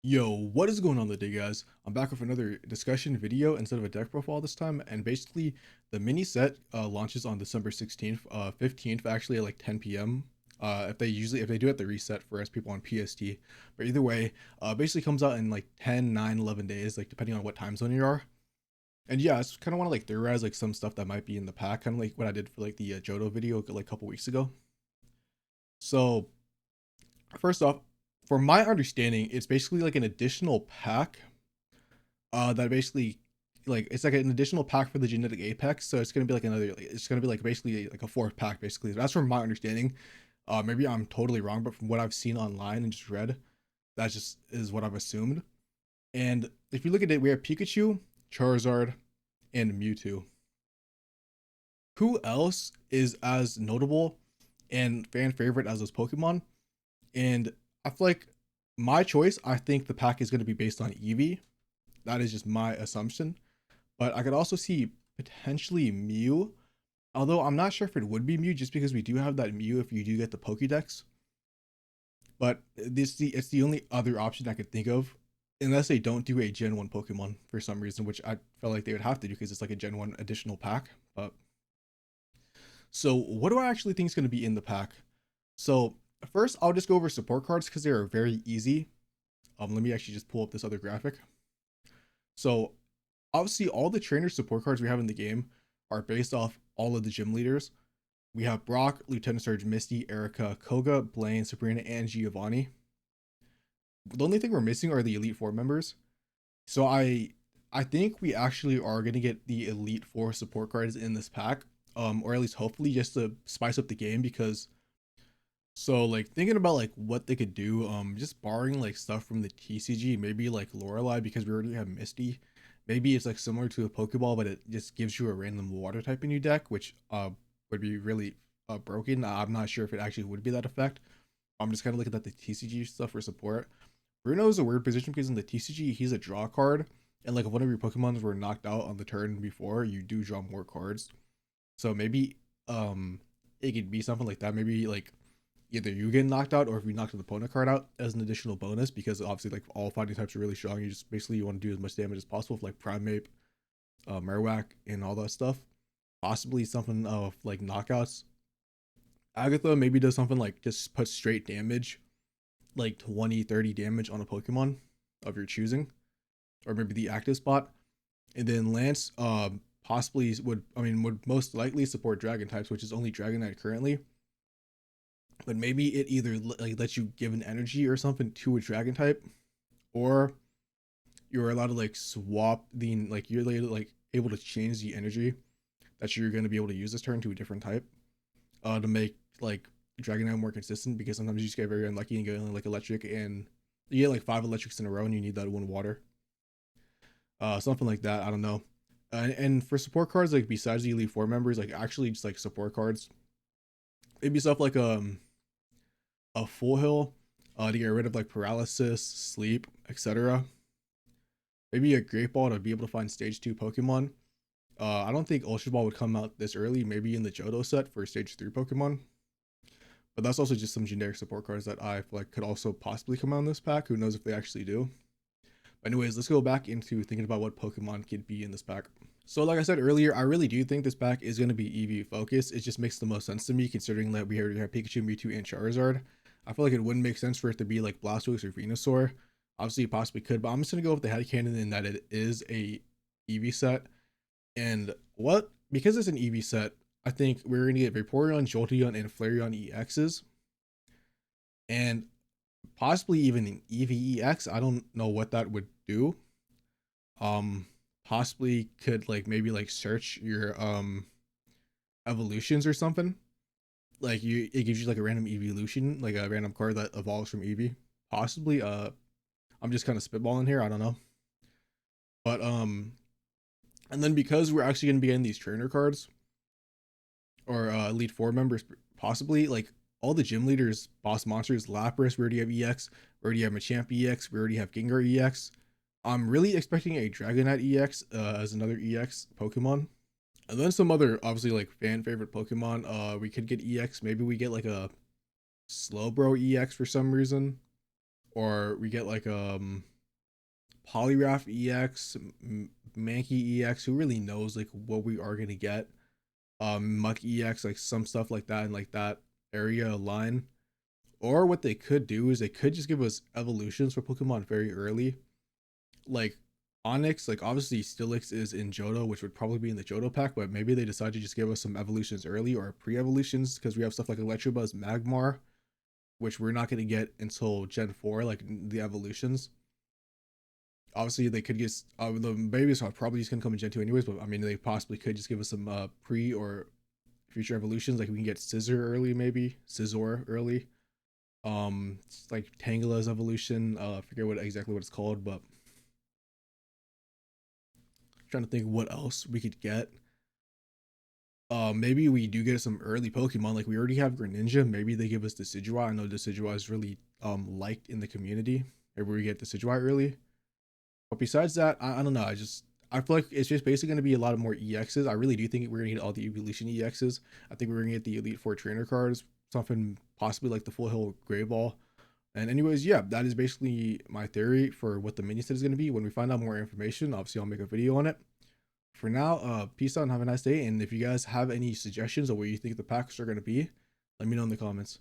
Yo, what is going on today, guys? I'm back with another discussion video instead of a deck profile this time, and basically the mini set launches on December 16th, 15th actually at like 10 p.m. If they do it at the reset for us people on PST, but either way, basically comes out in like 10, 9, 11 days, like depending on what time zone you are. And yeah, I just kind of want to like theorize like some stuff that might be in the pack, kind of like what I did for like the Johto video like a couple weeks ago. So first off, from my understanding, it's basically like an additional pack that basically like it's like an additional pack for the genetic apex, so it's gonna be like it's gonna be like basically like a fourth pack basically. That's from my understanding. Maybe I'm totally wrong, but from what I've seen online and just read, that just is what I've assumed. And if you look at it, we have Pikachu, Charizard, and Mewtwo. Who else is as notable and fan favorite as those Pokemon? And I feel like my choice, I think the pack is going to be based on Eevee. That is just my assumption. But I could also see potentially Mew, although I'm not sure if it would be Mew just because we do have that Mew if you do get the Pokédex. But it's the only other option I could think of, unless they don't do a Gen 1 Pokemon for some reason, which I felt like they would have to do because it's like a Gen 1 additional pack. But so what do I actually think is going to be in the pack? So first I'll just go over support cards because they are very easy. Let me actually just pull up this other graphic. So obviously all the trainer support cards we have in the game are based off all of the gym leaders. We have Brock, Lieutenant Surge, Misty, Erica, Koga, Blaine, Sabrina, and Giovanni. The only thing we're missing are the Elite Four members. So I think we actually are gonna get the Elite Four support cards in this pack, or at least hopefully just to spice up the game because so like thinking about like what they could do, just borrowing like stuff from the TCG, maybe like Lorelei because we already have Misty. Maybe it's like similar to a Pokeball, but it just gives you a random water type in your deck, which would be really broken. I'm not sure if it actually would be that effect. I'm just kind of looking at the TCG stuff for support. Bruno is a weird position because in the TCG he's a draw card, and like if one of your Pokemons were knocked out on the turn before, you do draw more cards. So maybe it could be something like that. Maybe like either you get knocked out or if you knock an opponent card out as an additional bonus because obviously like all fighting types are really strong. You just basically you want to do as much damage as possible with like Primeape, Marowak, and all that stuff. Possibly something of like knockouts. Agatha maybe does something like just put straight damage, like 20, 30 damage on a Pokemon of your choosing, or maybe the active spot. And then Lance possibly would most likely support dragon types, which is only Dragonite currently, but maybe it either like lets you give an energy or something to a dragon type, or you're allowed to like swap the like you're like able to change the energy that you're going to be able to use this turn to a different type, to make like Dragonite more consistent because sometimes you just get very unlucky and get like electric and you get like 5 electrics in a row and you need that one water, something like that. I don't know. And for support cards, like besides the Elite Four members, like actually just like support cards, maybe stuff like a full hill, to get rid of like paralysis, sleep, etc. Maybe a great ball to be able to find stage 2 Pokemon. I don't think Ultra Ball would come out this early, maybe in the Johto set for stage 3 Pokemon. But that's also just some generic support cards that I feel like could also possibly come out in this pack. Who knows if they actually do. But anyways, let's go back into thinking about what Pokemon could be in this pack. So like I said earlier, I really do think this pack is going to be Eevee focused. It just makes the most sense to me considering that we already have Pikachu, Mewtwo, and Charizard. I feel like it wouldn't make sense for it to be like Blastoise or Venusaur. Obviously, it possibly could, but I'm just going to go with the headcanon in that it is a Eevee set. And what? Because it's an Eevee set, I think we're going to get Vaporeon, Jolteon, and Flareon EXs. And possibly even an Eevee EX. I don't know what that would do. Um, Possibly could like maybe like search your evolutions or something. Like it gives you like a random evolution, like a random card that evolves from Eevee. Possibly, I'm just kind of spitballing here. I don't know, but and then because we're actually gonna be getting these trainer cards or Elite Four members, possibly like all the gym leaders, boss monsters, Lapras, we already have EX, we already have Machamp EX, we already have Gengar EX. I'm really expecting a Dragonite EX as another EX Pokemon. And then some other obviously like fan favorite Pokemon. We could get EX. Maybe we get like a Slowbro EX for some reason. or we get like Polygraph EX, Mankey EX. Who really knows like what we are gonna get? Muck EX, like some stuff like that in like that area line. Or what they could do is they could just give us evolutions for Pokemon very early, like Onyx. Like obviously Steelix is in Johto, which would probably be in the Johto pack, but maybe they decide to just give us some evolutions early or pre-evolutions because we have stuff like Electabuzz, Magmar, which we're not going to get until Gen 4, like the evolutions. Obviously, they could get the babies are probably just going to come in Gen 2 anyways, but I mean, they possibly could just give us some pre or future evolutions. Like we can get Scissor early, maybe Scizor early. It's like Tangela's evolution. I forget what exactly what it's called, but I'm trying to think what else we could get. Maybe we do get some early Pokemon. Like we already have Greninja. Maybe they give us Decidueye. I know Decidueye is really liked in the community. Maybe we get Decidueye early. But besides that, I don't know. I feel like it's just basically going to be a lot of more EXs. I really do think we're going to get all the evolution EXs. I think we're going to get the Elite Four trainer cards, something possibly like the Full Hill Gray Ball. And anyways, yeah, that is basically my theory for what the mini set is going to be. When we find out more information, obviously I'll make a video on it. For now, peace out and have a nice day. And if you guys have any suggestions of where you think the packs are going to be, let me know in the comments.